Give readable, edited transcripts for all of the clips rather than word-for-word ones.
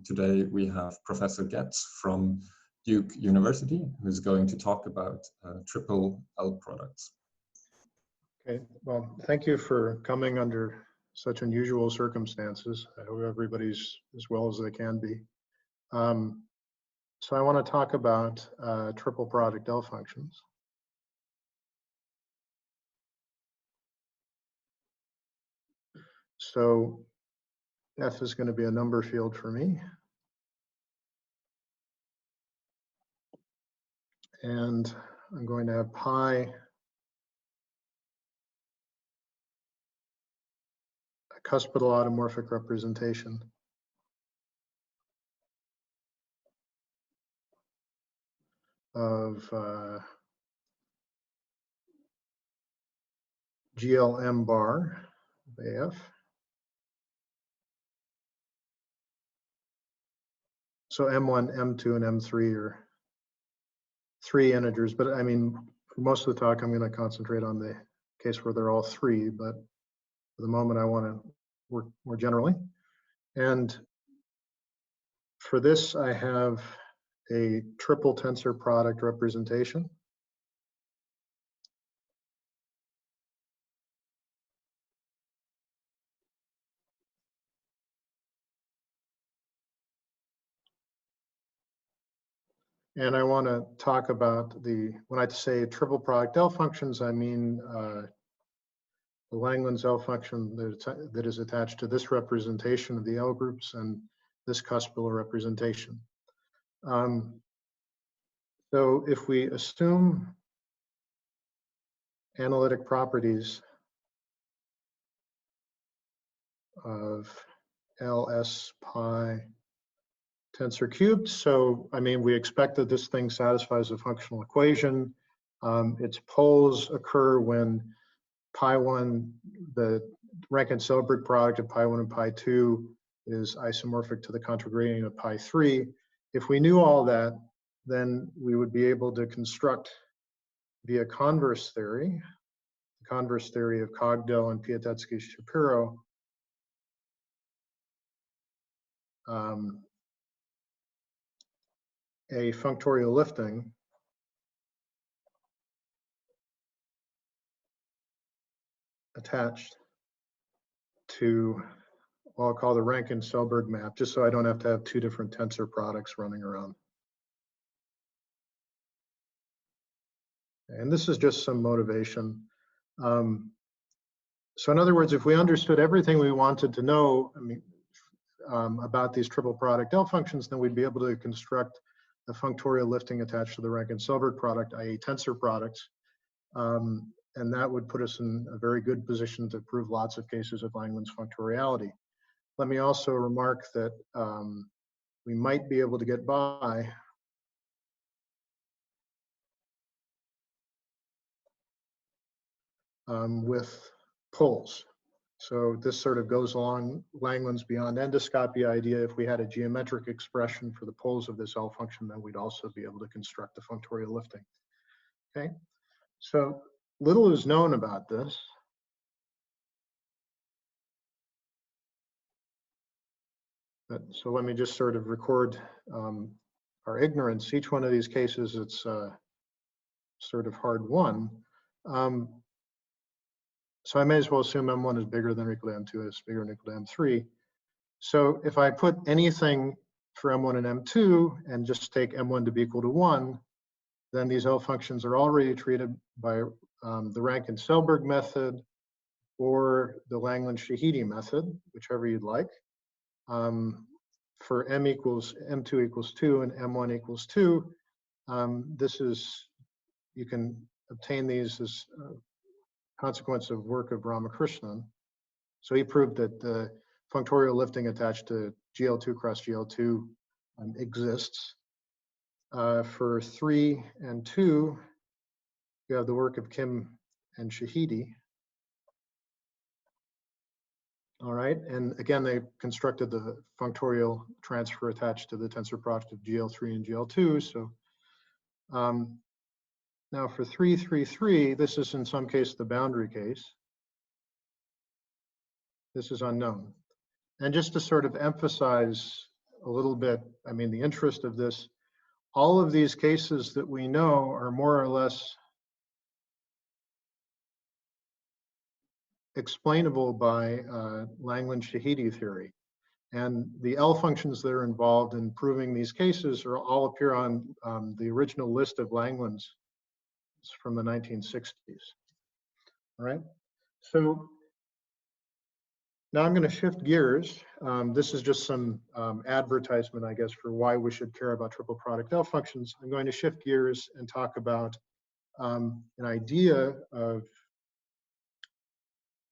Today we have Professor Getz from Duke University, who's going to talk about triple L products. Okay, well, thank you for coming under such unusual circumstances. I hope everybody's as well as they can be. So I want to talk about triple product L functions. So F is going to be a number field for me. And I'm going to have pi a cuspidal automorphic representation of GLM bar of AF. So M1, M2, and M3 are three integers, but I mean, for most of the talk, I'm going to concentrate on the case where they're all three, but for the moment, I want to work more generally. And for this, I have a triple tensor product representation. And I want to talk about when I say triple product L functions, I mean the Langland's L function that is attached to this representation of the L groups and this cuspidal representation. So if we assume analytic properties of LS pi tensor cubed. So, I mean, we expect that this thing satisfies a functional equation. Its poles occur when pi1, the Rankin-Selberg product of pi1 and pi2 is isomorphic to the contragradient of pi3. If we knew all that, then we would be able to construct via converse theory, the converse theory of Cogdell and Piatetsky-Shapiro, a functorial lifting attached to what I'll call the Rankin-Selberg map, just so I don't have to have two different tensor products running around. And this is just some motivation. So in other words, if we understood everything we wanted to know, I mean, about these triple product L functions, then we'd be able to construct a functorial lifting attached to the Rankin-Selberg product, i.e. tensor products. And that would put us in a very good position to prove lots of cases of Langland's functoriality. Let me also remark that we might be able to get by with poles. So this sort of goes along Langland's beyond endoscopy idea. If we had a geometric expression for the poles of this L function, then we'd also be able to construct the functorial lifting. Okay, so little is known about this. So let me just sort of record our ignorance. Each one of these cases, it's sort of hard won. So I may as well assume M1 is bigger than or equal to M2 is bigger than or equal to M3. So if I put anything for M1 and M2 and just take M1 to be equal to 1, then these L functions are already treated by the Rankin-Selberg method or the Langland-Shahidi method, whichever you'd like. For M2 equals 2 and M1 equals 2, this is, you can obtain these as consequence of work of Ramakrishnan. So he proved that the functorial lifting attached to GL2 cross GL2 exists. For 3 and 2, you have the work of Kim and Shahidi. All right, and again, they constructed the functorial transfer attached to the tensor product of GL3 and GL2. So now for 3, 3, 3, this is in some case the boundary case. This is unknown. And just to sort of emphasize a little bit, I mean, the interest of this, all of these cases that we know are more or less explainable by Langland-Shahidi theory. And the L functions that are involved in proving these cases are all appear on the original list of Langlands from the 1960s. All right, so now I'm going to shift gears. This is just some advertisement, I guess, for why we should care about triple product L functions. I'm going to shift gears and talk about an idea of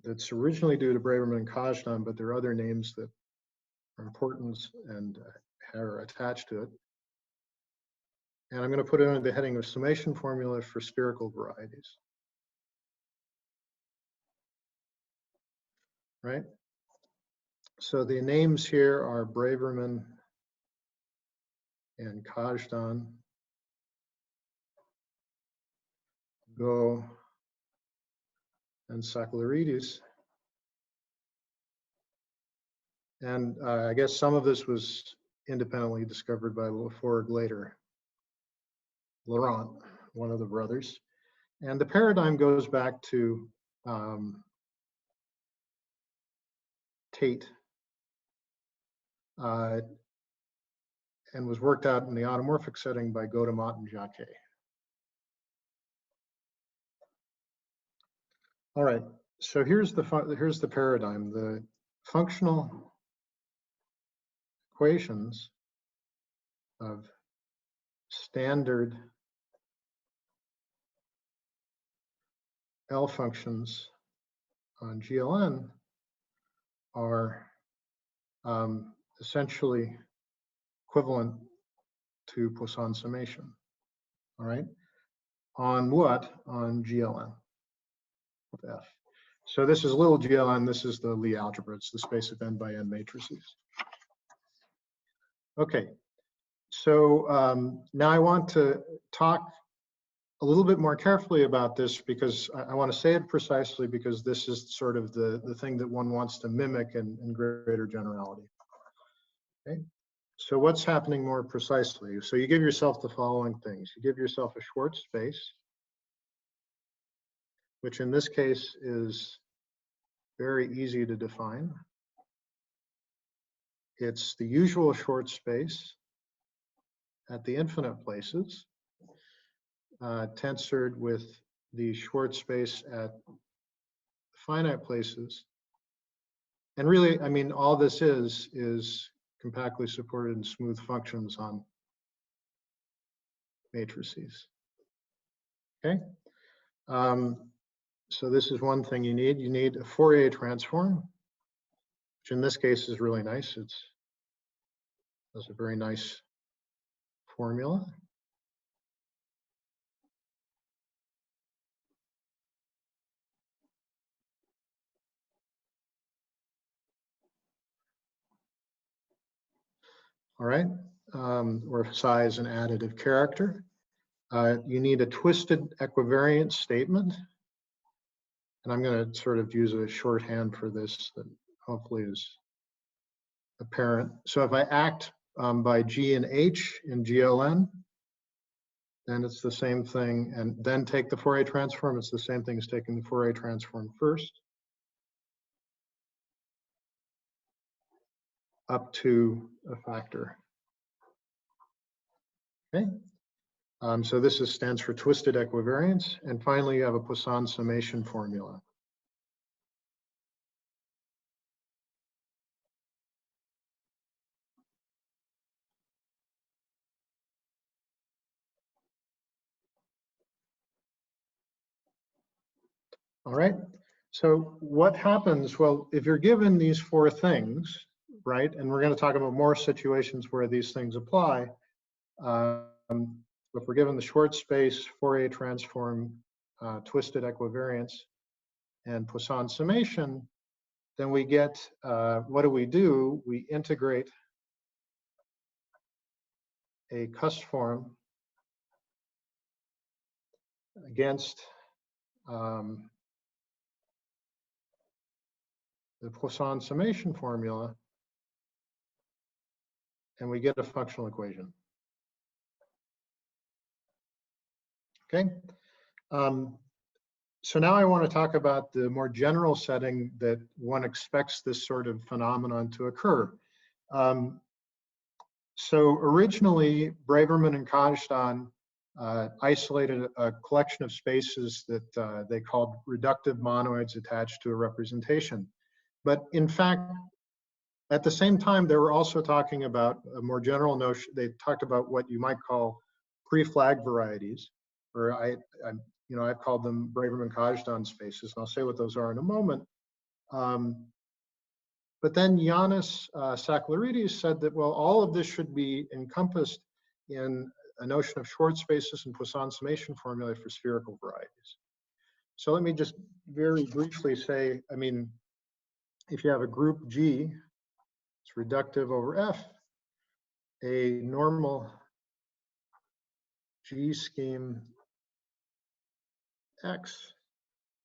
that's originally due to Braverman and Kazhdan, but there are other names that are important and are attached to it. And I'm going to put it under the heading of summation formula for spherical varieties. Right? So the names here are Braverman and Kazhdan, Go, and Sacclaridis. And I guess some of this was independently discovered by Laforgue later. Laurent, one of the brothers. And the paradigm goes back to Tate and was worked out in the automorphic setting by Gaudemont and Jacquet. All right, so here's the paradigm. The functional equations of standard L functions on GLN are essentially equivalent to Poisson summation. All right, on what? On GLN of F. So this is little GLN, this is the Lie algebra, it's the space of n by n matrices. Okay, so now I want to talk a little bit more carefully about this because I want to say it precisely because this is sort of the thing that one wants to mimic in greater generality. Okay, so what's happening more precisely? So you give yourself the following things. You give yourself a Schwarz space, which in this case is very easy to define. It's the usual Schwarz space at the infinite places, tensored with the Schwarz space at finite places. And really, I mean, all this is compactly supported in smooth functions on matrices. Okay. So this is one thing you need. You need a Fourier transform, which in this case is really nice. It's a very nice formula. All right, or psi is an additive character. You need a twisted equivariance statement. And I'm going to sort of use a shorthand for this that hopefully is apparent. So if I act by G and H in GLN, then it's the same thing, and then take the Fourier transform, it's the same thing as taking the Fourier transform first, up to a factor. Okay. So this stands for twisted equivariance. And finally, you have a Poisson summation formula. All right. So what happens? Well, if you're given these four things, right, and we're going to talk about more situations where these things apply. If we're given the Schwarz space, Fourier transform, twisted equivariance, and Poisson summation, then we get, what do? We integrate a cusp form against the Poisson summation formula, and we get a functional equation. Okay. So now I want to talk about the more general setting that one expects this sort of phenomenon to occur. So originally, Braverman and Kazhdan isolated a collection of spaces that they called reductive monoids attached to a representation. But in fact, at the same time, they were also talking about a more general notion. They talked about what you might call pre-flag varieties, or I've called them Braverman-Kazhdan spaces, and I'll say what those are in a moment. But then Yanis Saklaridis said that, well, all of this should be encompassed in a notion of Schwarz spaces and Poisson summation formulae for spherical varieties. So let me just very briefly say, I mean, if you have a group G, it's reductive over F, a normal G scheme X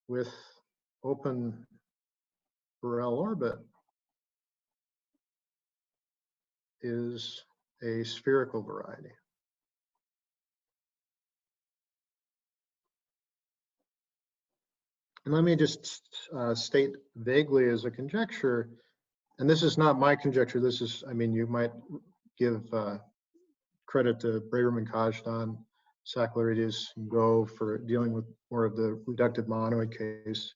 with open Borel orbit is a spherical variety. And let me just state vaguely as a conjecture, and this is not my conjecture, this is, I mean, you might give credit to Braverman-Kazhdan, Saklaridis, and Go for dealing with more of the reductive monoid case.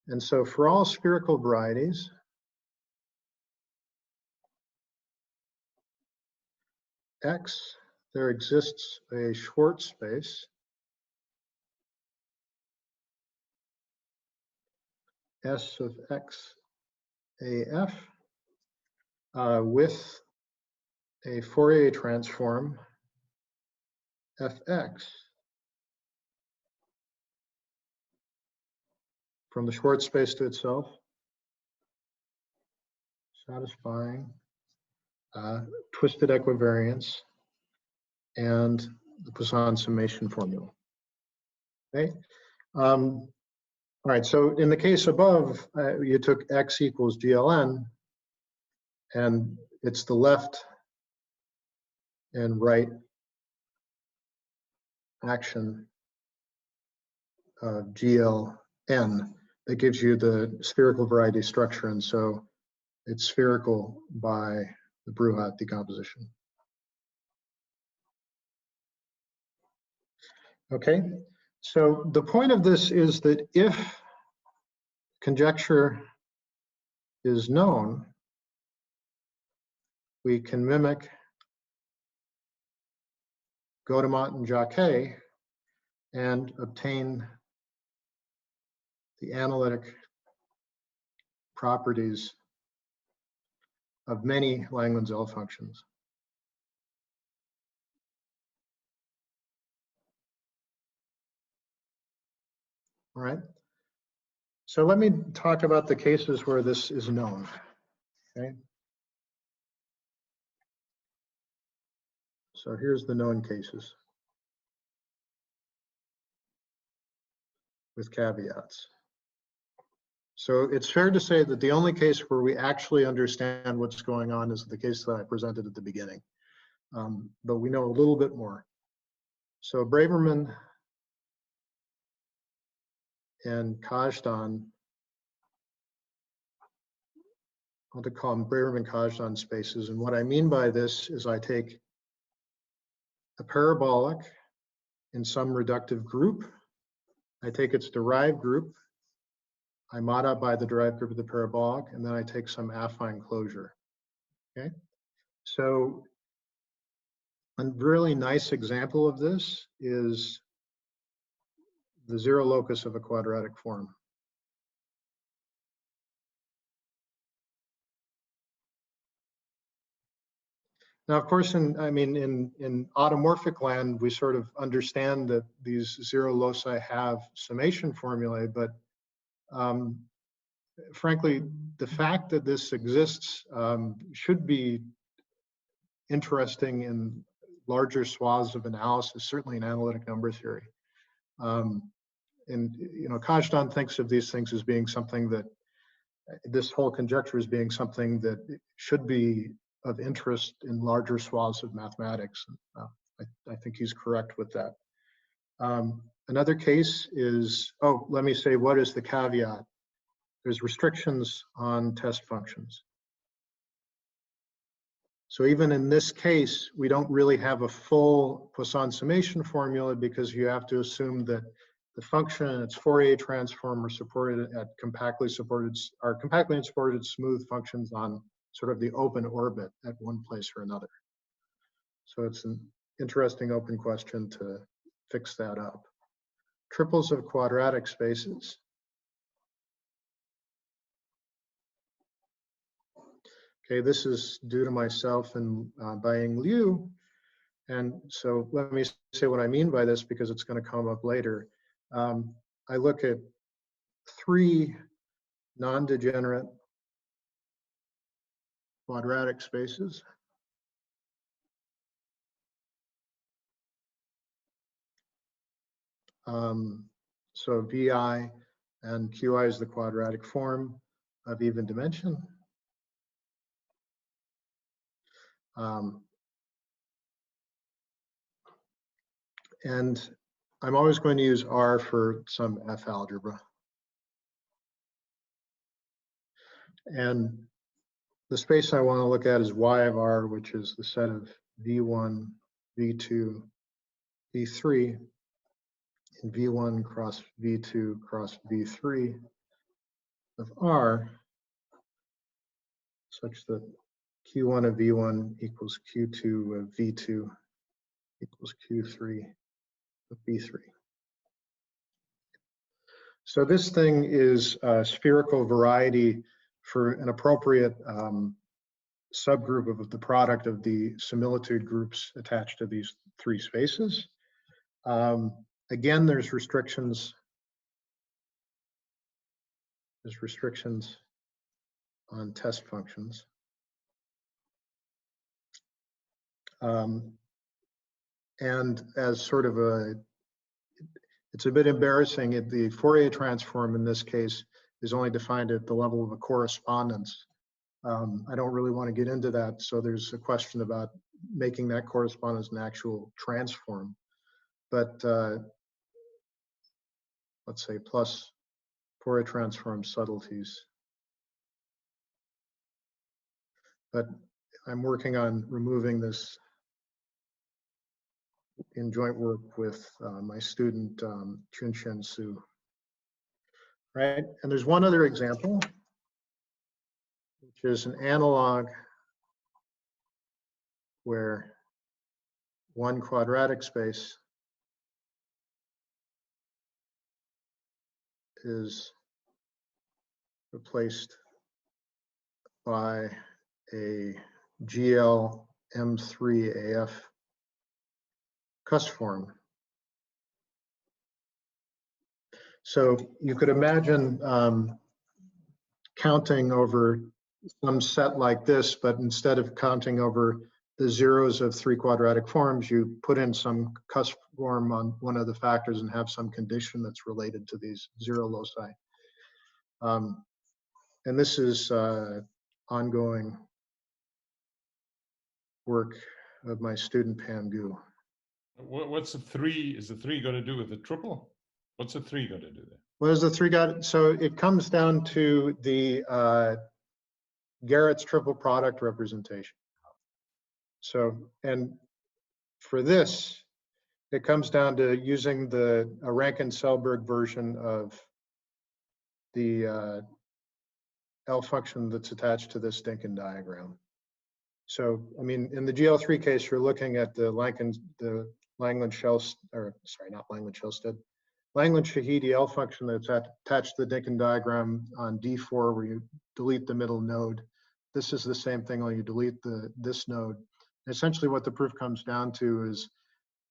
And so for all spherical varieties, X, there exists a Schwarz space S of X AF with a Fourier transform Fx from the Schwarz space to itself, satisfying twisted equivariance and the Poisson summation formula. Okay. All right, so in the case above, you took X equals GLN, and it's the left and right action of GLN that gives you the spherical variety structure, and so it's spherical by the Bruhat decomposition. Okay, so the point of this is that if conjecture is known, we can mimic Gaudemont and Jacquet and obtain the analytic properties of many Langlands-L functions. All right. So let me talk about the cases where this is known. Okay. So here's the known cases with caveats. So it's fair to say that the only case where we actually understand what's going on is the case that I presented at the beginning. But we know a little bit more. So Braverman and Kazhdan, I want to call them Braverman-Kazhdan spaces. And what I mean by this is I take a parabolic in some reductive group. I take its derived group. I mod out by the derived group of the parabolic, and then I take some affine closure. Okay, so a really nice example of this is the zero locus of a quadratic form. Now, of course, in automorphic land, we sort of understand that these zero loci have summation formulae, but frankly, the fact that this exists should be interesting in larger swaths of analysis, certainly in analytic number theory. And Kazhdan thinks of these things as being something that, this whole conjecture as being something that should be of interest in larger swaths of mathematics. I think he's correct with that. Another case is, oh, let me say, what is the caveat? There's restrictions on test functions. So even in this case, we don't really have a full Poisson summation formula because you have to assume that the function and its Fourier transform are supported at compactly supported smooth functions on sort of the open orbit at one place or another. So it's an interesting open question to fix that up. Triples of quadratic spaces. Okay, this is due to myself and Baiying Liu. And so let me say what I mean by this because it's going to come up later. I look at 3 non-degenerate quadratic spaces. So VI and QI is the quadratic form of even dimension. And I'm always going to use R for some F algebra. And the space I want to look at is Y of R, which is the set of V1, V2, V3, and V1 cross V2 cross V3 of R, such that Q1 of V1 equals Q2 of V2 equals Q3 of V3. So this thing is a spherical variety for an appropriate subgroup of the product of the similitude groups attached to these 3 spaces. Again, there's restrictions. There's restrictions on test functions. And as sort of it's a bit embarrassing. The Fourier transform in this case is only defined at the level of a correspondence. I don't really want to get into that. So there's a question about making that correspondence an actual transform. But let's say plus Fourier transform subtleties. But I'm working on removing this in joint work with my student, Chun-Chen Su. Right, and there's one other example, which is an analog where one quadratic space is replaced by a GL M3AF cusform. So you could imagine counting over some set like this, but instead of counting over the zeros of 3 quadratic forms, you put in some cusform on one of the factors and have some condition that's related to these 0 loci. And this is ongoing work of my student Pan Gu. What's the 3? Is the 3 going to do with the triple? What's the 3 going to do there? What is the 3 got? So it comes down to the Garrett's triple product representation. So, and for this, it comes down to using a Rankin-Selberg version of the L function that's attached to this Dinkin diagram. So, I mean, in the GL3 case, you're looking at the Langland-Shahidi L function that's attached to the Dinkin diagram on D4, where you delete the middle node. This is the same thing, only you delete this node. Essentially, what the proof comes down to is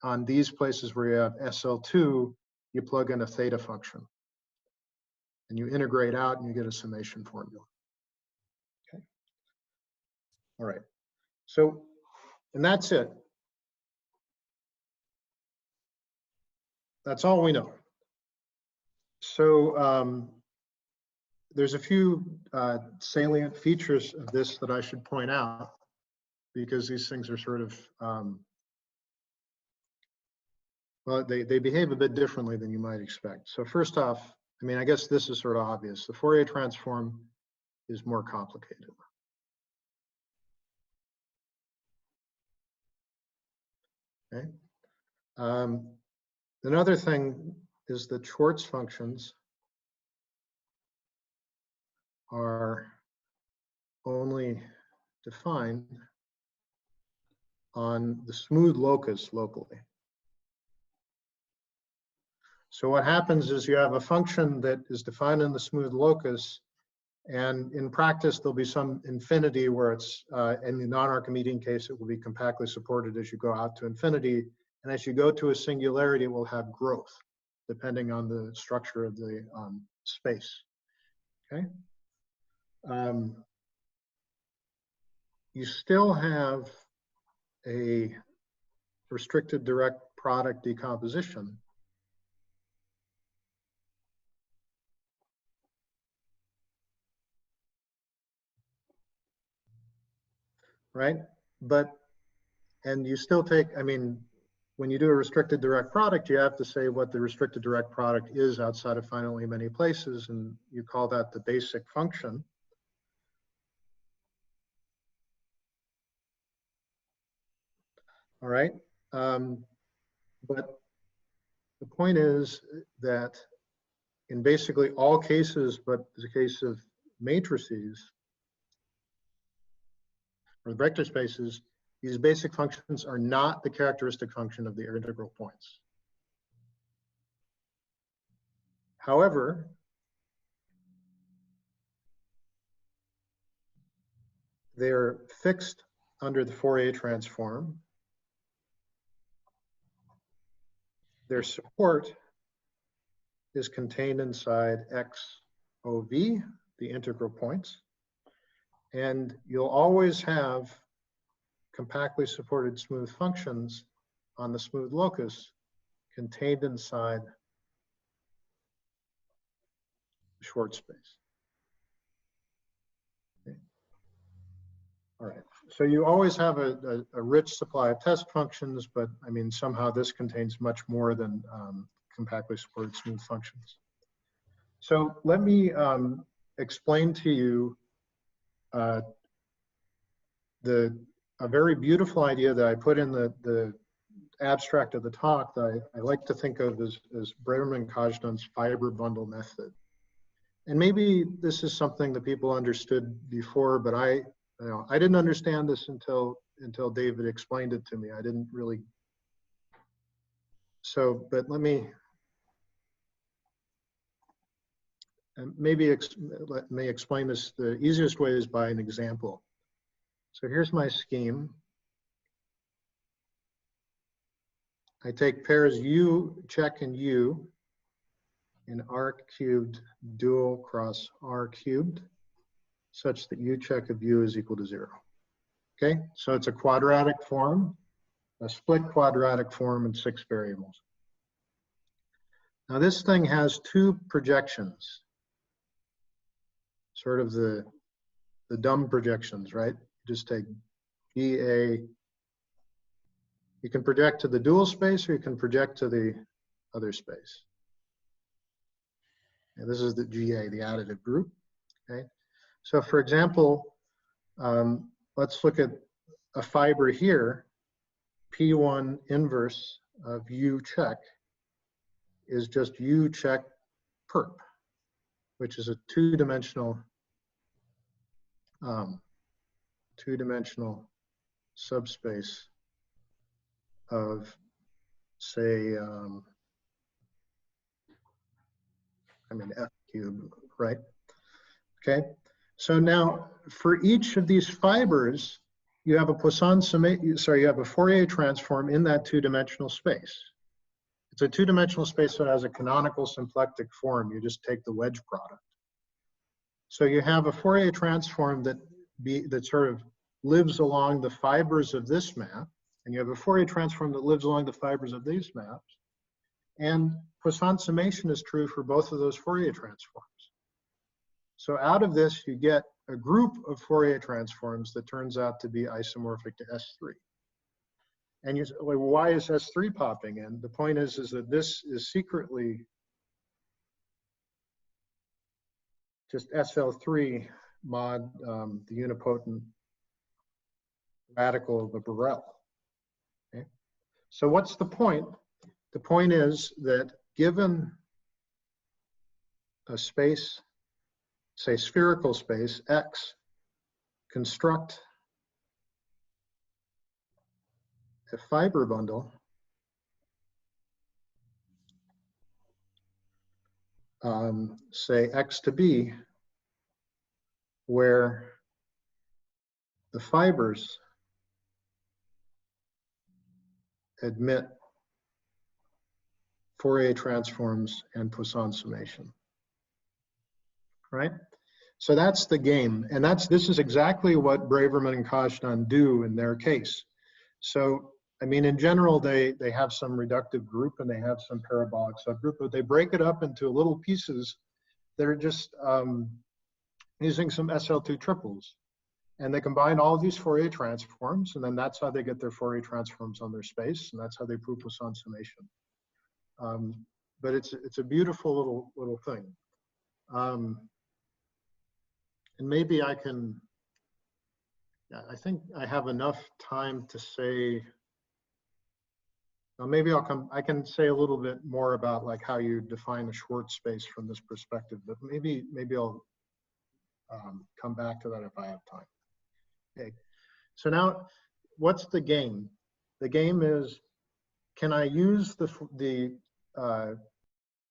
on these places where you have SL2, you plug in a theta function. And you integrate out and you get a summation formula. Okay. All right. So, and that's it. That's all we know. So there's a few salient features of this that I should point out. because these things are sort of, well, they behave a bit differently than you might expect. So first off, I mean, I guess this is sort of obvious. The Fourier transform is more complicated. Okay. Another thing is that Schwarz functions are only defined on the smooth locus locally. So what happens is you have a function that is defined in the smooth locus, and in practice there'll be some infinity where it's, in the non-Archimedean case, it will be compactly supported as you go out to infinity, and as you go to a singularity, it will have growth, depending on the structure of the space, okay? You still have a restricted direct product decomposition. Right? And you still take, I mean, when you do a restricted direct product, you have to say what the restricted direct product is outside of finitely many places, and you call that the basic function. All right. But the point is that in basically all cases, but the case of matrices or vector spaces, these basic functions are not the characteristic function of the integral points. However, they're fixed under the Fourier transform. Their support is contained inside XOV, the integral points. And you'll always have compactly supported smooth functions on the smooth locus contained inside the Schwarz space. Okay. All right, so you always have a rich supply of test functions, but I mean, somehow this contains much more than compactly supported smooth functions. So let me explain to you a very beautiful idea that I put in the abstract of the talk that I like to think of as Braverman-Kazdan's fiber bundle method. And maybe this is something that people understood before, but I didn't understand this until David explained it to me. I didn't really. So, but let me let me explain this. The easiest way is by an example. So here's my scheme. I take pairs U check and U in R cubed dual cross R cubed, such that U check of U is equal to 0. Okay, so it's a quadratic form, a split quadratic form in 6 variables. Now this thing has 2 projections, sort of the dumb projections, right? Just take GA. You can project to the dual space or you can project to the other space. And this is the GA, the additive group. Okay. So for example, let's look at a fiber here. P1 inverse of U check is just U check perp, which is a two-dimensional subspace of, say, F cubed, right? Okay, so now for each of these fibers, you have a Poisson summation, you have a Fourier transform in that two-dimensional space. It's a two-dimensional space that has a canonical symplectic form. You just take the wedge product. So you have a Fourier transform that sort of lives along the fibers of this map, and you have a Fourier transform that lives along the fibers of these maps. And Poisson summation is true for both of those Fourier transforms. So out of this, you get a group of Fourier transforms that turns out to be isomorphic to S3. And you say, well, why is S3 popping in? The point is that this is secretly just SL3 mod the unipotent radical of the Borel. Okay? So what's the point? The point is that given a space, say spherical space, X, construct a fiber bundle say X to B, where the fibers admit Fourier transforms and Poisson summation, right? So that's the game, and this is exactly what Braverman and Kazhdan do in their case. So, I mean, in general, they have some reductive group and they have some parabolic subgroup, but they break it up into little pieces that are just using some SL2 triples. And they combine all of these Fourier transforms, and then that's how they get their Fourier transforms on their space, and that's how they prove Poisson summation. But it's a beautiful little thing. And maybe I can, I think I have enough time to say, well, maybe I can say a little bit more about like how you define a Schwarz space from this perspective, but maybe I'll come back to that if I have time. Okay, so now what's the game? The game is, can I use the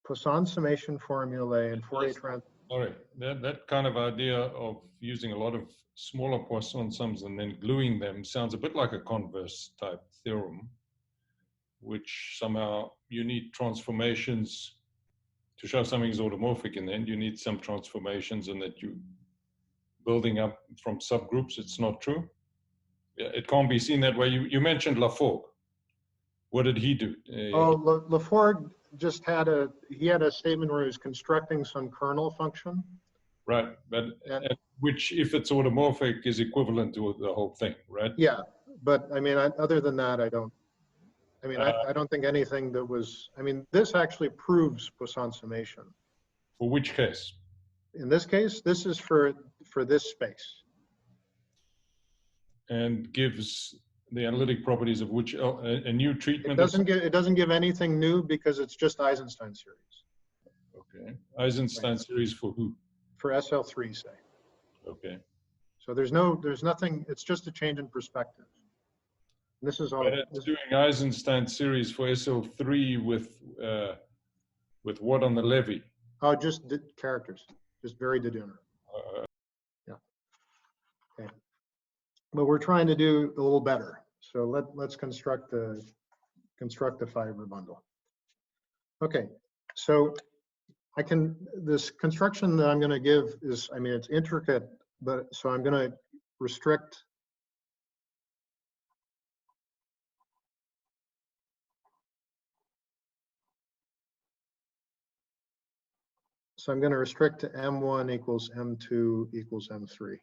Poisson summation formulae and Fourier transform? Sorry, that kind of idea of using a lot of smaller Poisson sums and then gluing them sounds a bit like a converse type theorem, which somehow you need transformations to show something is automorphic in the end. You need some transformations and that you building up from subgroups. It's not true. It can't be seen that way. You mentioned Laforgue. What did he do? Laforgue just had a statement where he was constructing some kernel function. Right, but which, if it's automorphic, is equivalent to the whole thing, right? Yeah, but I mean, other than that, I don't think anything that was, I mean, this actually proves Poisson summation. For which case? In this case, this is for this space. And gives the analytic properties of which a new treatment. It doesn't give anything new because it's just Eisenstein series. Okay, Eisenstein series for who? For SL3, say. Okay. So there's nothing. It's just a change in perspective. And this is all. But it's doing Eisenstein series for SL3 with what on the levy? Oh, just characters, just very degenerate. Yeah. Okay. But we're trying to do a little better. So let's construct the fiber bundle. Okay. So this construction that I'm going to give is, I mean, it's intricate, but so I'm going to restrict. So I'm going to restrict to M1 equals M2 equals M3.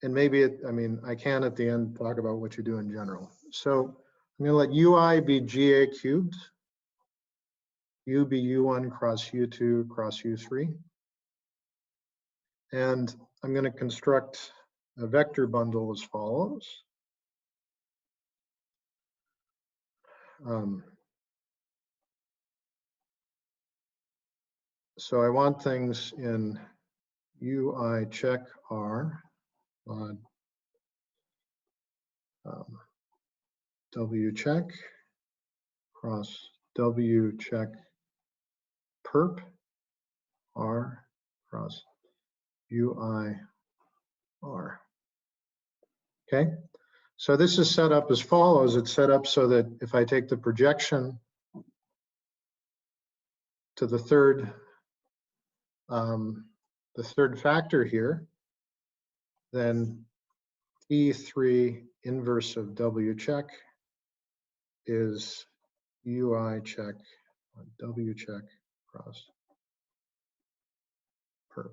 And maybe I mean, I can at the end talk about what you do in general. So I'm going to let UI be GA cubed, U be U1 cross U2 cross U3. And I'm going to construct a vector bundle as follows. So I want things in UI check R on W check cross W check perp R cross UI R. Okay, so this is set up as follows. It's set up so that if I take the projection to the third factor here, then E3 inverse of W check is UI check on W check cross perp.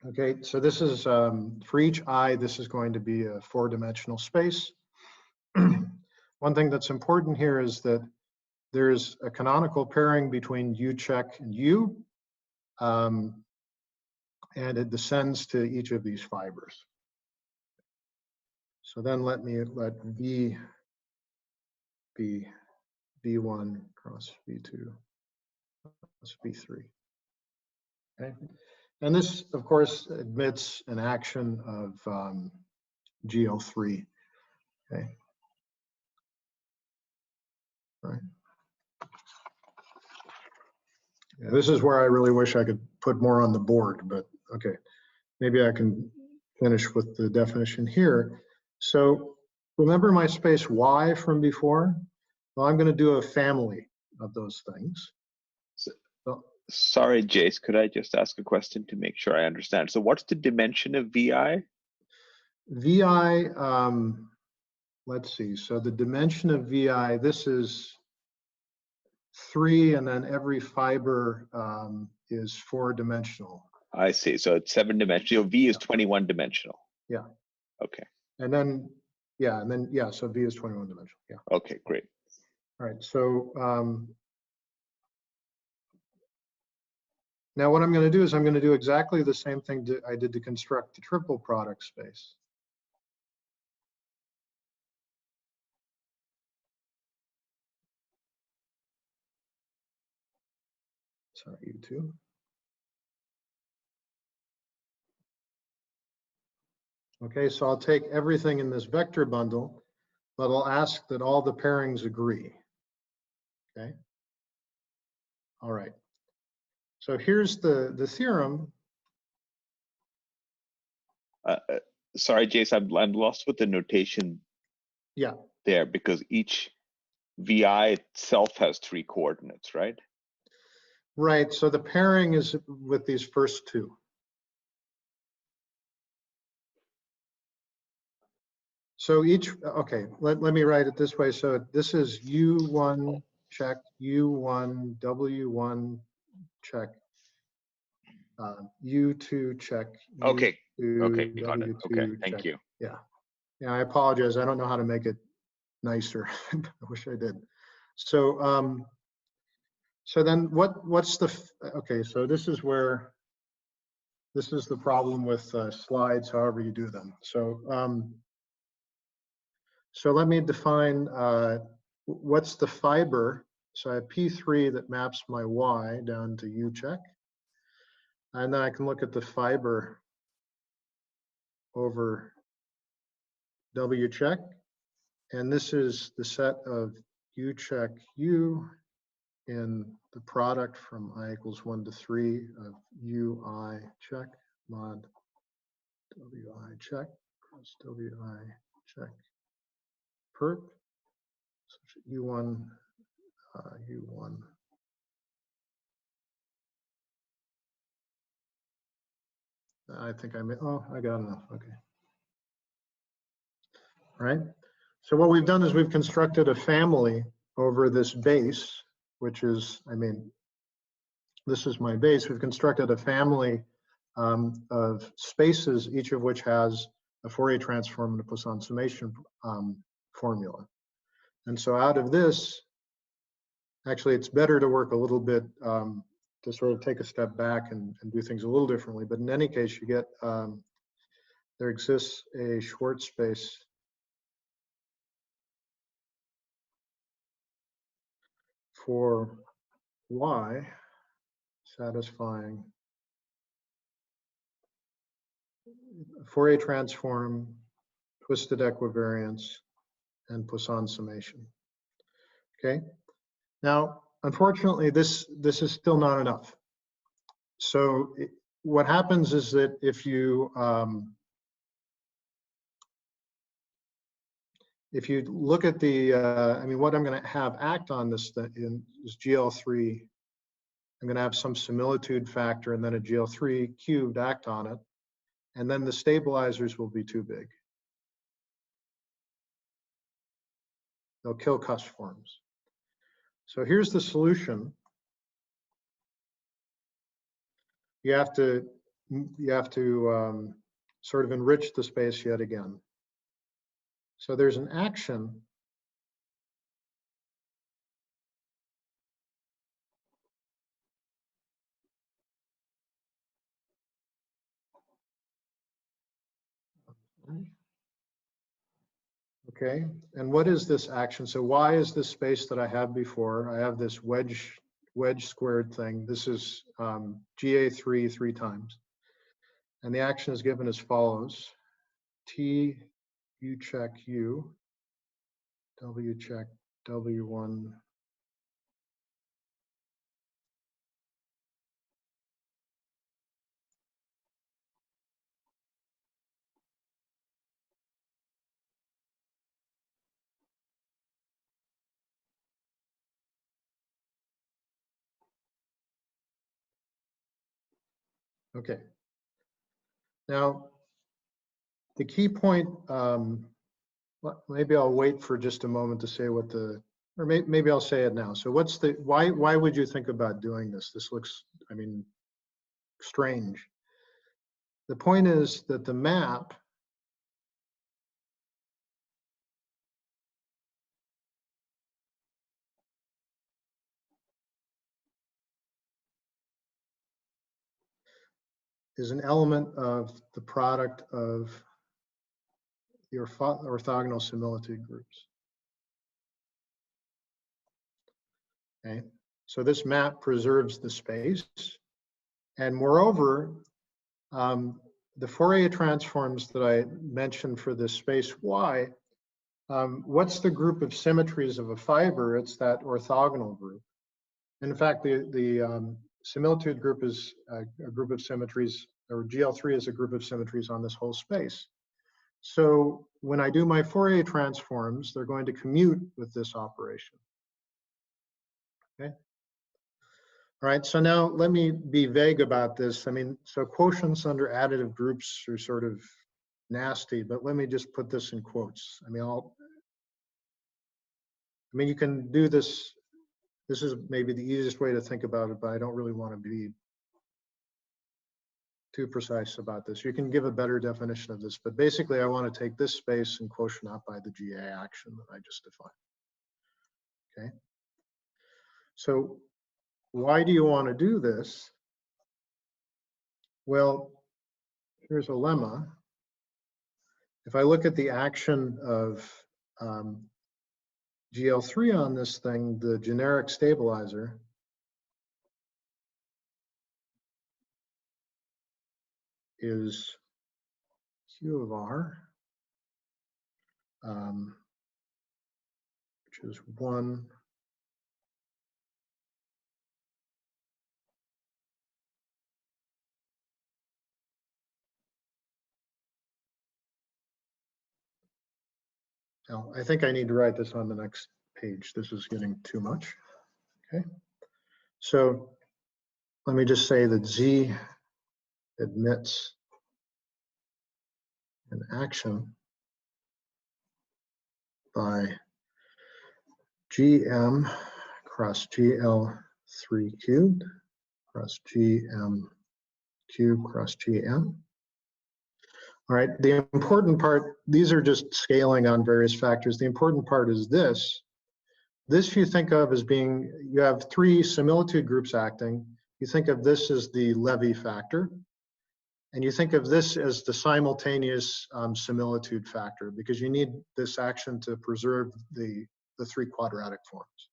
Okay, so this is, for each I, this is going to be a 4-dimensional space. One thing that's important here is that there's a canonical pairing between U check and U, and it descends to each of these fibers. So then let V be V1 cross V2 plus V3. Okay, and this, of course, admits an action of GL3. Okay, right. Yeah, this is where I really wish I could put more on the board, but okay, maybe I can finish with the definition here. So remember my space Y from before? Well, I'm going to do a family of those things. So, sorry, Jayce, could I just ask a question to make sure I understand? So what's the dimension of VI? VI, let's see. So the dimension of VI, this is 3, and then every fiber is 4-dimensional. I see. So it's 7-dimensional. V is 21-dimensional. Yeah. Okay. And then, yeah, so V is 21-dimensional. Yeah. Okay, great. All right. So now what I'm going to do is I'm going to do exactly the same thing I did to construct the triple product space. Sorry, U2. Okay, so I'll take everything in this vector bundle, but I'll ask that all the pairings agree. Okay. All right. So here's the theorem. Sorry, Jayce, I'm lost with the notation. Yeah. There, because each VI itself has 3 coordinates, right? Right. So the pairing is with these first 2. So each, okay, let me write it this way. So this is U1 check, U1, W1 check, U2 check. Okay. U2, Okay, got it. W2 Okay, thank check. you. Yeah. Yeah, I apologize. I don't know how to make it nicer. I wish I did. So, so then what's the, okay, so this is the problem with slides, however you do them. So, so let me define what's the fiber. So I have P3 that maps my Y down to U check. And then I can look at the fiber over W check. And this is the set of U check U in the product from I equals 1 to 3 of UI check mod WI check plus WI check perp. So U1, U1. I think I made, oh, I got enough, okay. All right, so what we've done is we've constructed a family over this base, which is, I mean, this is my base. We've constructed a family of spaces, each of which has a Fourier transform and a Poisson summation formula. And so out of this, actually, it's better to work a little bit to sort of take a step back and do things a little differently. But in any case, you get, there exists a Schwarz space for Y satisfying Fourier transform, twisted equivariance, and Poisson summation. Okay. Now, unfortunately, this is still not enough. So what happens is that if you look at the, I mean, what I'm going to have act on this is GL3. I'm going to have some similitude factor and then a GL3 cubed act on it. And then the stabilizers will be too big. They'll kill cuss forms. So here's the solution. you have to sort of enrich the space yet again. So there's an action okay, and what is this action? So why is this space that I have before? I have this wedge squared thing. This is GA3 3 times. And the action is given as follows. T, U check U, W check W1. Okay. Now, the key point, maybe I'll wait for just a moment to say what the, or maybe I'll say it now. So what's the, why would you think about doing this? This looks, I mean, strange. The point is that the map is an element of the product of the orthogonal similitude groups. Okay, so this map preserves the space, and moreover, the Fourier transforms that I mentioned for this space Y, what's the group of symmetries of a fiber? It's that orthogonal group. And in fact, the similitude group is a group of symmetries, or GL3 is a group of symmetries on this whole space. So when I do my Fourier transforms, they're going to commute with this operation. Okay. All right, so now let me be vague about this. I mean, so quotients under additive groups are sort of nasty, but let me just put this in quotes. I mean, you can do this. This is maybe the easiest way to think about it, but I don't really want to be too precise about this. You can give a better definition of this, but basically I want to take this space and quotient out by the GA action that I just defined. Okay. So why do you want to do this? Well, here's a lemma. If I look at the action of GL3 on this thing, the generic stabilizer is Q of R, which is 1 Now, I think I need to write this on the next page. This is getting too much. Okay. So let me just say that Z admits an action by GM cross GL3 cubed cross GM cubed cross GM. All right, the important part, these are just scaling on various factors. The important part is this. This you think of as being, you have 3 similitude groups acting. You think of this as the Levy factor. And you think of this as the simultaneous similitude factor, because you need this action to preserve the 3 quadratic forms.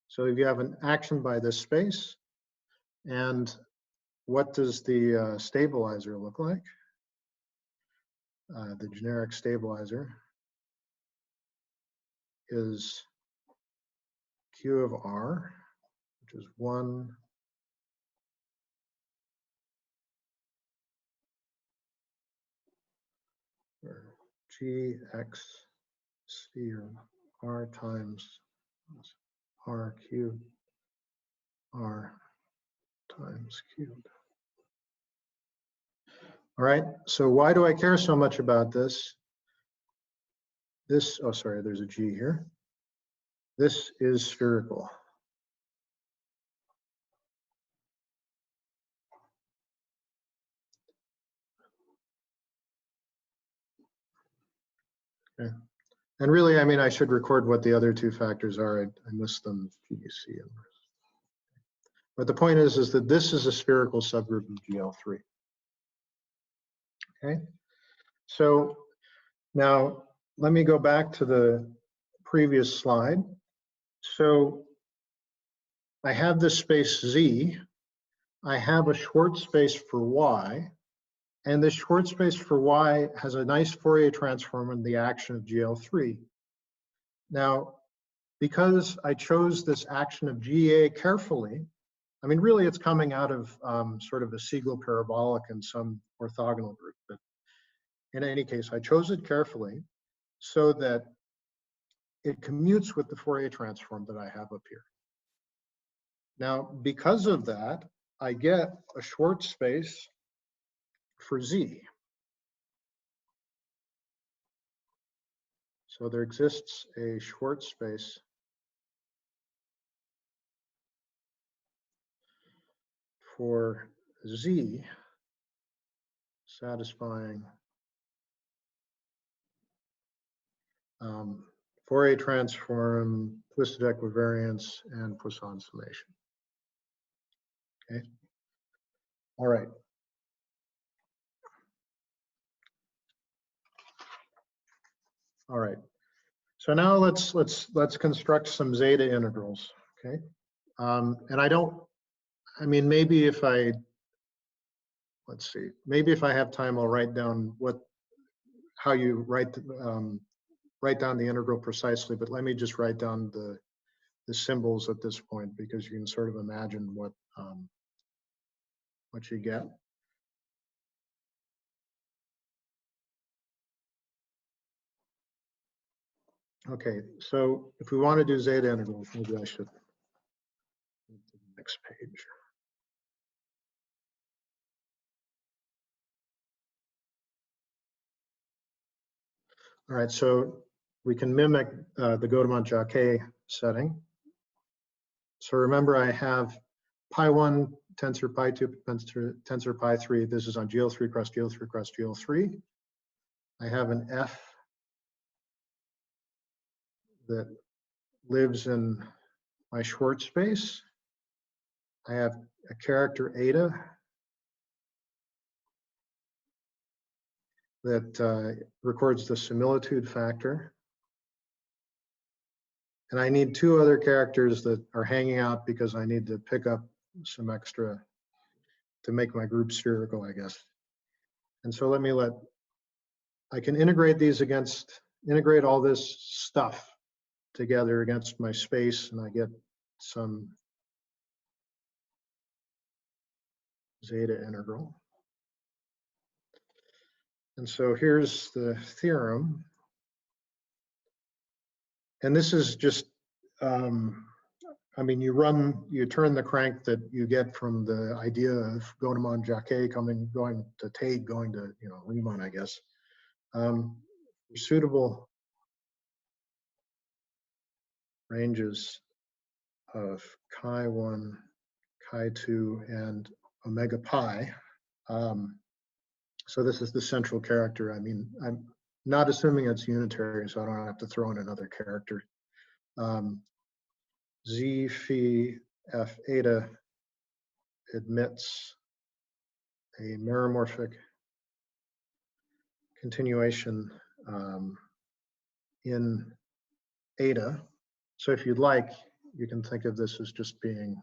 So if you have an action by this space, and what does the stabilizer look like? The generic stabilizer is Q of R, which is 1 or GXC or R times R cubed, R times cubed. All right, so why do I care so much about this? This, oh, sorry, there's a G here. This is spherical. Okay. And really, I mean, I should record what the other two factors are. I missed them, PDC inverse. But the point is that this is a spherical subgroup of GL3. Okay. So now let me go back to the previous slide. So I have this space Z. I have a Schwarz space for Y. And this Schwarz space for Y has a nice Fourier transform in the action of GL3. Now, because I chose this action of GA carefully, I mean, really it's coming out of sort of a Siegel parabolic in some orthogonal group. But in any case, I chose it carefully so that it commutes with the Fourier transform that I have up here. Now, because of that, I get a Schwarz space for Z. So there exists a Schwarz space for Z satisfying Fourier transform, twisted equivariance, and Poisson summation. Okay. All right. All right. So now let's construct some zeta integrals. Okay. And I mean, maybe if I, let's see, maybe if I have time, I'll write down how you write down the integral precisely, but let me just write down the symbols at this point because you can sort of imagine what you get. Okay, so if we want to do zeta integrals, maybe I should move to the next page. All right, so we can mimic the Godemont-Jacquet setting. So remember, I have pi1 tensor pi2 tensor pi3. This is on GL3 cross GL3 cross GL3. I have an F that lives in my Schwarz space. I have a character eta that records the similitude factor. And I need two other characters that are hanging out because I need to pick up some extra to make my group spherical, I guess. And so I can integrate integrate all this stuff together against my space, and I get some zeta integral. And so here's the theorem. And this is just, I mean, you turn the crank that you get from the idea of Godemont-Jacquet going to Tate, going to, Riemann, I guess. Suitable ranges of chi1, chi2, and omega pi. So this is the central character. I mean, I'm not assuming it's unitary, so I don't have to throw in another character. Z phi f eta admits a meromorphic continuation in eta. So if you'd like, you can think of this as just being,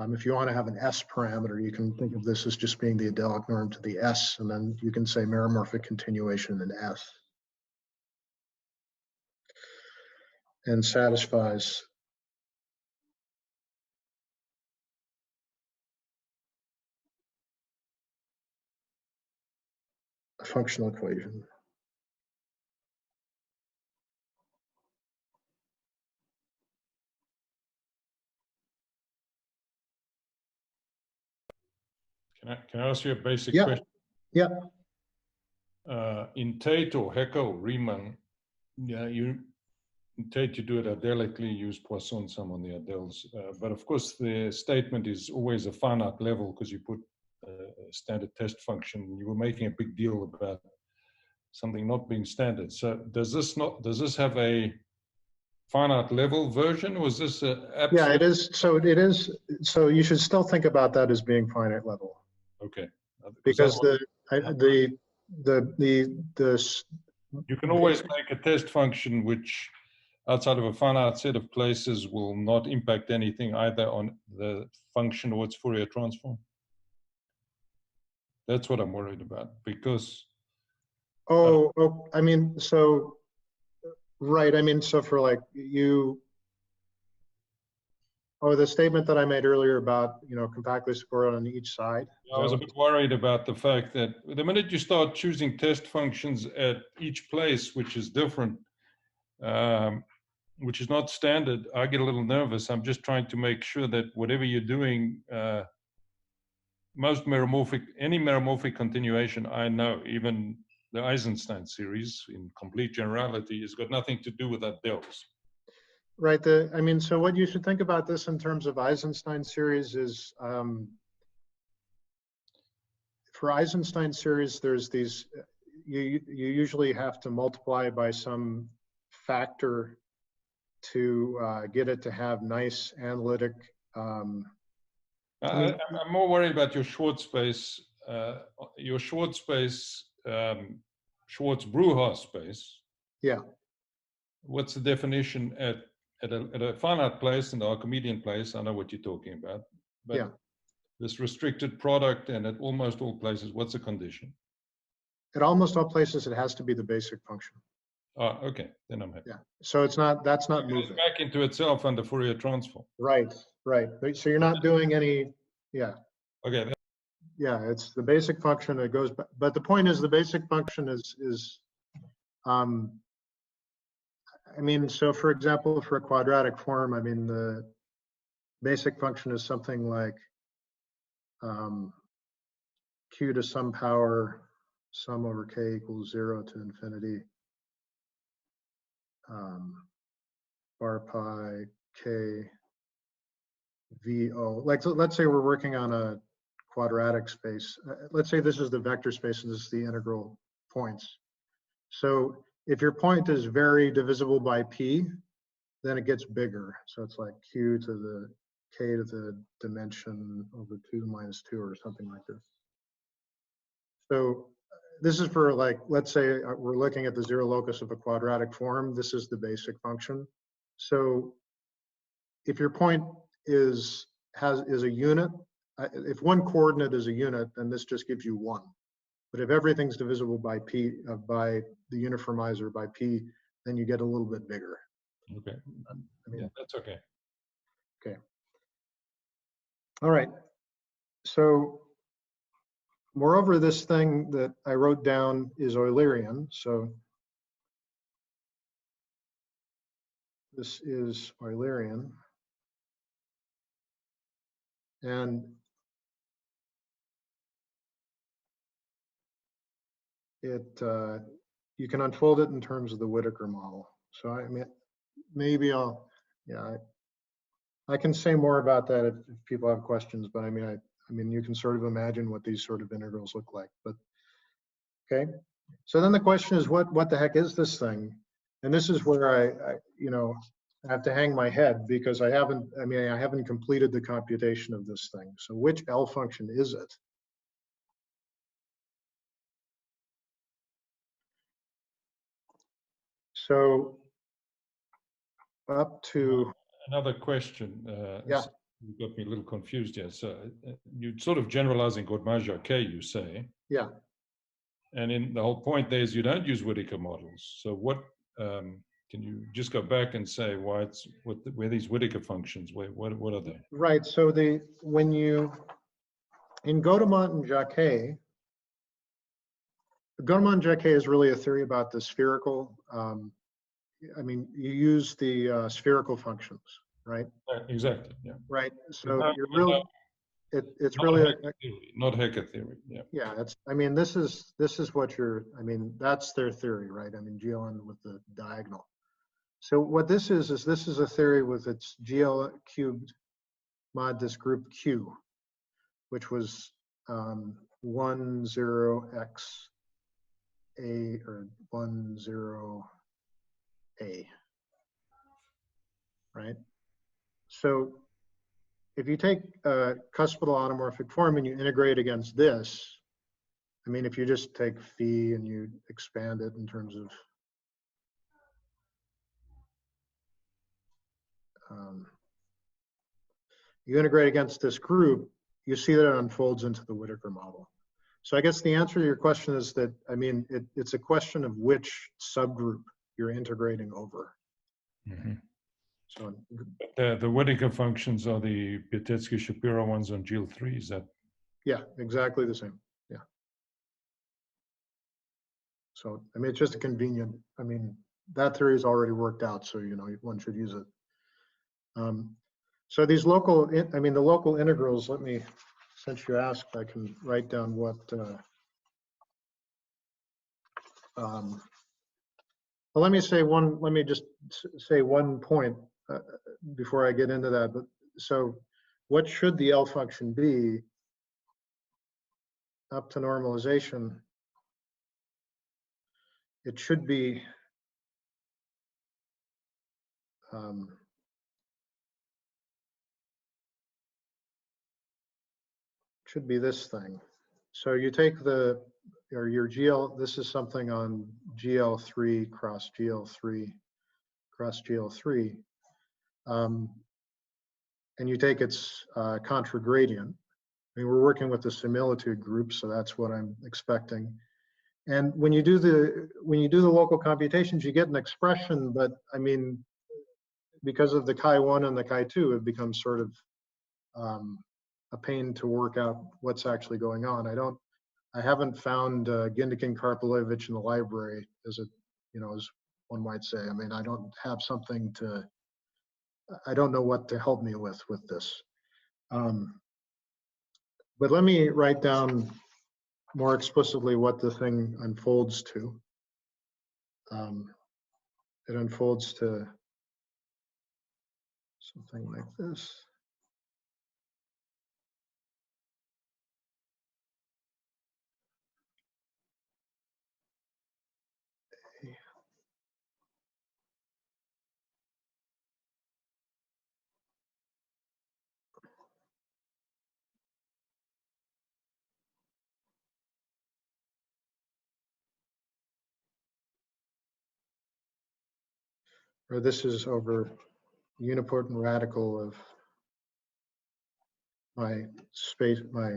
if you want to have an S parameter, you can think of this as just being the adelic norm to the S, and then you can say meromorphic continuation in S. And satisfies a functional equation. Can I ask you a basic Yeah. question? Yeah. In Tate or Haeckel, Riemann, in Tate you do it adelically, use Poisson sum on the adels. But of course, the statement is always a finite level because you put a standard test function. You were making a big deal about something not being standard. So does this have a finite level version, or is this a absolute? Yeah, it is. So it is. So you should still think about that as being finite level. Okay. Because you can always make a test function which outside of a finite set of places will not impact anything either on the function or its Fourier transform. That's what I'm worried about, because I mean, so right, I mean, so for like the statement that I made earlier about, compactly supported on each side. I was a bit worried about the fact that the minute you start choosing test functions at each place, which is different, which is not standard, I get a little nervous. I'm just trying to make sure that whatever you're doing, any meromorphic continuation, I know, even the Eisenstein series in complete generality, has got nothing to do with that dells. Right. I mean, so what you should think about this in terms of Eisenstein series is, for Eisenstein series, there's these, you usually have to multiply by some factor to get it to have nice analytic. I'm more worried about your Schwarz space, Schwarz-Brouillard space. Yeah. What's the definition at a finite place and the Archimedean place? I know what you're talking about. But yeah. This restricted product and at almost all places, what's the condition? At almost all places, it has to be the basic function. Oh, okay. Then I'm happy. Yeah. So that's not moving. Back into itself under Fourier transform. Right. Right. So you're not doing any. Yeah. Okay. Yeah, it's the basic function that goes back. But the point is, the basic function is I mean, so for example, for a quadratic form, I mean, the basic function is something like q to some power sum over k equals 0 to infinity bar pi k vo. Like, let's say we're working on a quadratic space. Let's say this is the vector space and this is the integral points. So if your point is very divisible by p, then it gets bigger. So it's like q to the k to the dimension over 2 minus 2 or something like this. So this is for, like, let's say we're looking at the zero locus of a quadratic form. This is the basic function. So if your point is a unit, if one coordinate is a unit, then this just gives you 1. But if everything's divisible by p, by the uniformizer by p, then you get a little bit bigger. Okay. I mean, yeah, that's okay. Okay. All right. So moreover, this thing that I wrote down is Eulerian. So this is Eulerian. And you can unfold it in terms of the Whittaker model. So I mean, maybe I can say more about that if people have questions, but I mean, you can sort of imagine what these sort of integrals look like, but okay. So then the question is, what the heck is this thing? And this is where I have to hang my head, because I haven't completed the computation of this thing. So which L function is it? So up to another question. Yeah. You got me a little confused here. So you're sort of generalizing Godin-Jacquet, you say. Yeah. And in the whole point there is you don't use Whittaker models. So what can you just go back and say why where these Whittaker functions? What are they? Right. So when you in Godin and Jacquet, Godin and Jacquet is really a theory about the spherical. I mean, you use the spherical functions, right? Exactly. Yeah. Right. So you're really, it's really not Hecker theory. Yeah. Yeah. I mean, this is what I mean, that's their theory, right? I mean, GLN with the diagonal. So what this is this is a theory with its GL cubed mod this group Q, which was 1, 0, X A or 1, 0, A, right? So if you take a cuspidal automorphic form and you integrate against this, I mean, if you just take phi and you expand it in terms of you integrate against this group, you see that it unfolds into the Whittaker model. So I guess the answer to your question is that, I mean, it's a question of which subgroup you're integrating over. Mm-hmm. So the Whittaker functions are the Piatetsky-Shapiro ones on GL3, is that? yeah, exactly the same. Yeah. So, I mean, it's just a convenient, I mean, that theory is already worked out, so, you know, one should use it. So these local, I mean, the local integrals, let me, since you asked, I can write down what, well, let me just say one point before I get into that. But so what should the L function be up to normalization? It should be this thing. So you take your GL, this is something on GL3 cross GL3 cross GL3, and you take its contragradient. I mean, we're working with the similitude group, so that's what I'm expecting. And when you do the local computations, you get an expression, but I mean, because of the chi1 and the chi2, it becomes sort of a pain to work out what's actually going on. I haven't found Gindikin Karpelevich in the library, as one might say. I mean, I don't have something to, I don't know what to help me with this. But let me write down more explicitly what the thing unfolds to. It unfolds to something like this. Or this is over unipotent radical of my space, my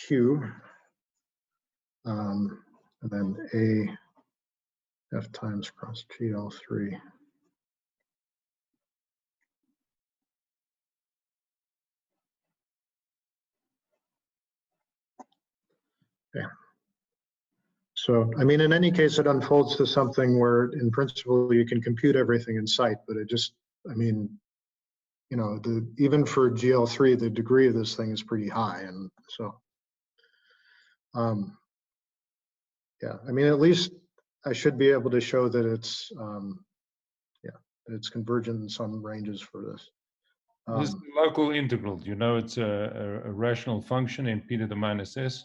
Q, and then A F times cross GL3. Okay. So, I mean, in any case, it unfolds to something where, in principle, you can compute everything in sight, but it just, I mean, you know, even for GL3, the degree of this thing is pretty high, and so, yeah, I mean, at least I should be able to show that it's, yeah, that it's convergent in some ranges for this. This is local integral, you know, it's a rational function in p to the minus s.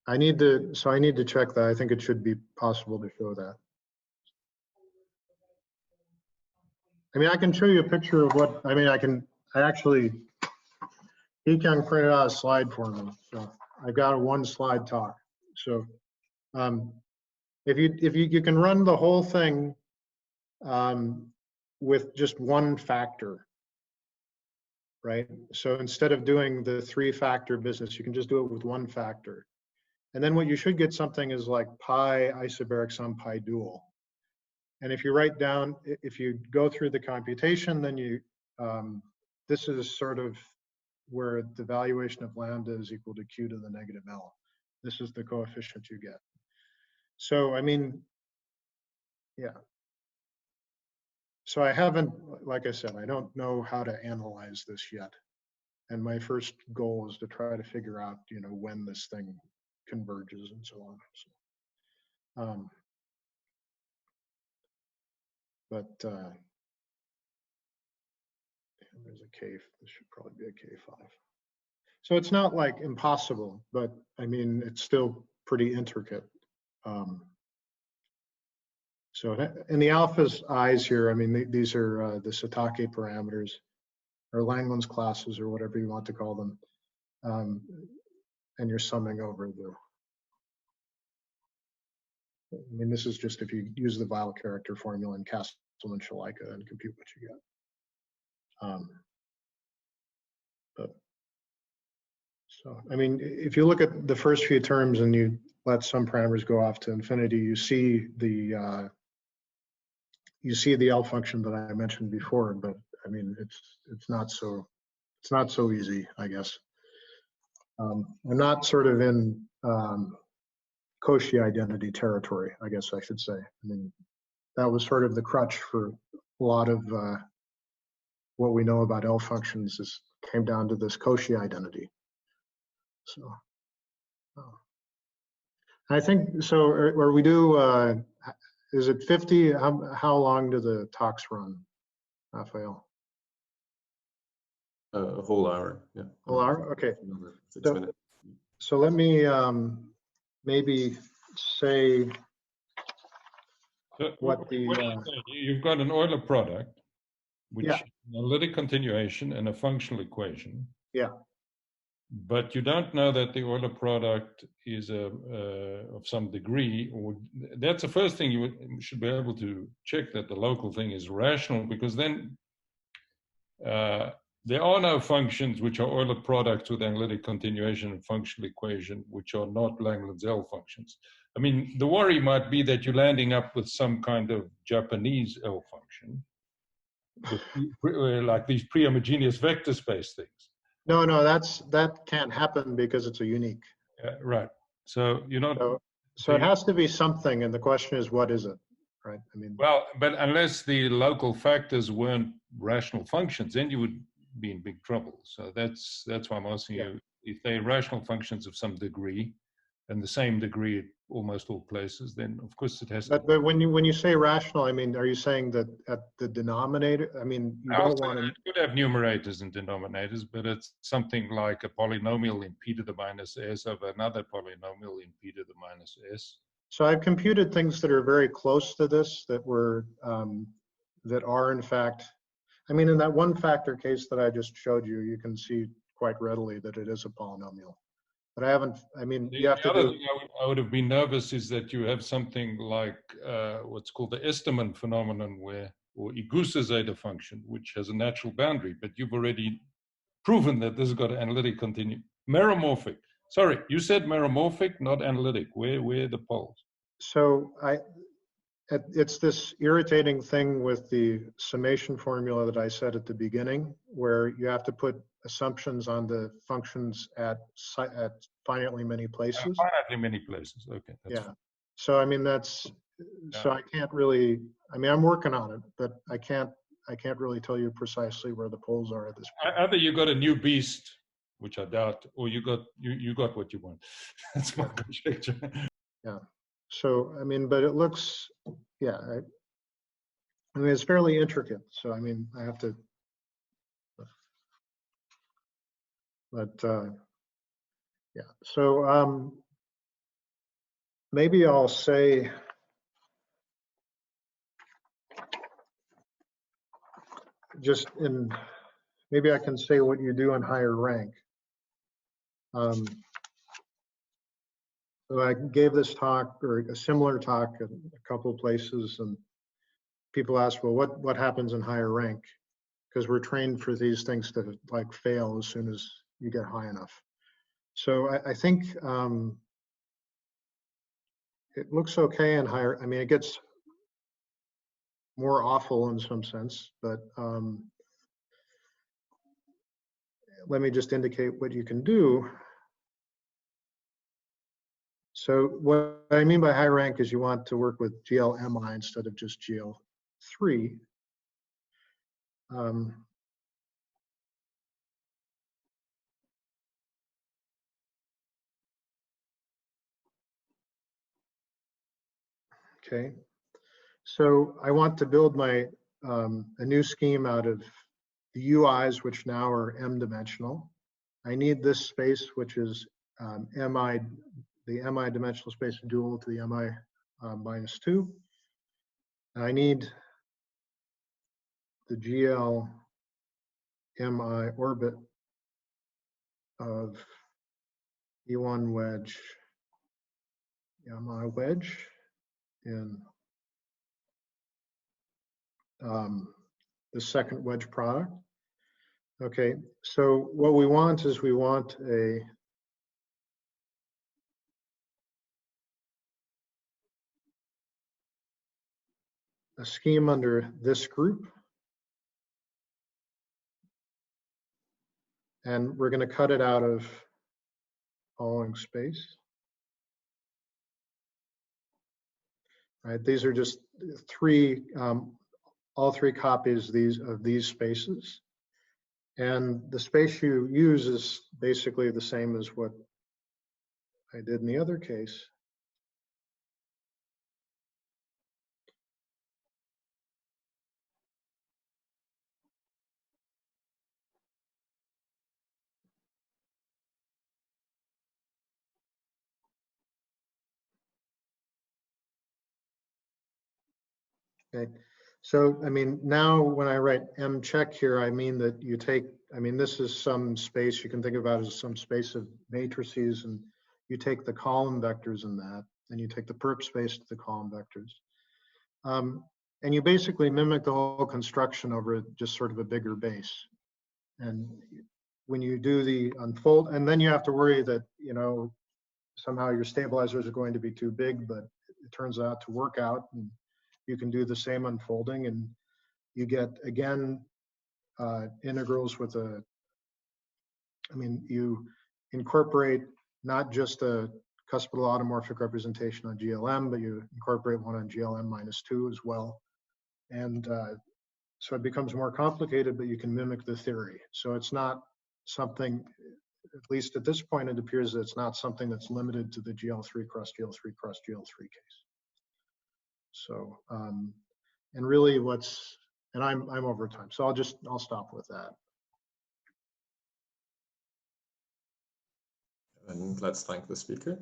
I need to check that. I think it should be possible to show that. I mean, I can show you a picture of what, I mean, he can print out a slide for me. So I've got a 1-slide talk. So if you can run the whole thing with just one factor, right? So instead of doing the 3-factor business, you can just do it with 1 factor. And then what you should get something is like pi isobaric sum pi dual. And if you write down, if you go through the computation, then you, this is sort of where the valuation of lambda is equal to q to the negative L. This is the coefficient you get. So, I mean, yeah. So I haven't, like I said, I don't know how to analyze this yet. And my first goal is to try to figure out, you know, when this thing converges and so on. So, but there's a K, this should probably be a K5. So it's not like impossible, but I mean, it's still pretty intricate. So in the alpha's eyes here, I mean, these are the Satake parameters, or Langland's classes, or whatever you want to call them. And you're summing over I mean, this is just if you use the Weil character formula in Castleman Shalika and compute what you get. So, I mean, if you look at the first few terms and you let some parameters go off to infinity, you see the L function that I mentioned before. But I mean, it's not so easy, I guess. I'm not sort of in Cauchy identity territory, I guess I should say. I mean, that was sort of the crutch for a lot of what we know about L functions came down to this Cauchy identity. So I think so. Or we do. Is it 50? How long do the talks run, Raphael? A whole hour. Yeah. Whole hour. Okay. 6 minutes. So let me maybe say what the. You've got an Euler product, which Yeah. is an analytic continuation and a functional equation. Yeah. But you don't know that the Euler product is of some degree, or that's the first thing you should be able to check, that the local thing is rational, because then there are no functions which are Euler products with analytic continuation and functional equation, which are not Langland's L functions. I mean, the worry might be that you're landing up with some kind of Japanese L function, like these pre-homogeneous vector space things. No, that can't happen because it's a unique. Right. So you're not. So it has to be something, and the question is, what is it? Right. I mean. Well, but unless the local factors weren't rational functions, then you would be in big trouble. So that's why I'm asking you, if they're rational functions of some degree, and the same degree at almost all places, then of course it has. But when you say rational, I mean, are you saying that at the denominator? I mean, you don't want to. It could have numerators and denominators, but it's something like a polynomial in p to the minus s over another polynomial in p to the minus s. So I've computed things that are very close to this, that are in fact. I mean, in that one factor case that I just showed you, you can see quite readily that it is a polynomial. But I haven't, I mean, you have to do. The other thing I would have been nervous is that you have something like what's called the Esterman phenomenon, or Igusa zeta function, which has a natural boundary, but you've already proven that this has got an analytic continuum. Meromorphic. Sorry, you said meromorphic, not analytic. Where are the poles? So it's this irritating thing with the summation formula that I said at the beginning, where you have to put assumptions on the functions at finitely many places. Finitely many places. Okay. Yeah. Fine. So I mean so I can't really. I mean, I'm working on it, but I can't really tell you precisely where the poles are at this point. Either you got a new beast, which I doubt, or you got what you want. That's my conjecture. Yeah. So I mean, but it looks. Yeah. I mean, it's fairly intricate. So I mean, I have to. But yeah, so maybe I'll say maybe I can say what you do in higher rank. So I gave this talk, or a similar talk, at a couple of places, and people ask, well, what happens in higher rank? Because we're trained for these things to like fail as soon as you get high enough. So I think it looks okay in higher. I mean, it gets more awful in some sense, but let me just indicate what you can do. So what I mean by high rank is you want to work with GLMI instead of just GL3. Okay, so I want to build my a new scheme out of the UIs, which now are m-dimensional. I need this space, which is the mi dimensional space dual to the mi minus 2. And I need the GL mi orbit of E1 wedge, mi wedge in the second wedge product. Okay, so what we want is we want a scheme under this group. And we're going to cut it out of following space. Right, these are just all three copies of these spaces. And the space you use is basically the same as what I did in the other case. Okay, so I mean, now when I write M check here, I mean that you take, I mean, this is some space you can think about as some space of matrices, and you take the column vectors in that, and you take the perp space to the column vectors. And you basically mimic the whole construction over just sort of a bigger base. And when you do the unfold, and then you have to worry that, you know, somehow your stabilizers are going to be too big, but it turns out to work out. And you can do the same unfolding, and you get, again, integrals with I mean, you incorporate not just a cuspidal automorphic representation on GLM, but you incorporate one on GLM minus 2 as well. And so it becomes more complicated, but you can mimic the theory. So it's not something, at least at this point, it appears that it's not something that's limited to the GL3 cross GL3 cross GL3 case. So, and really and I'm over time, so I'll stop with that. And let's thank the speaker.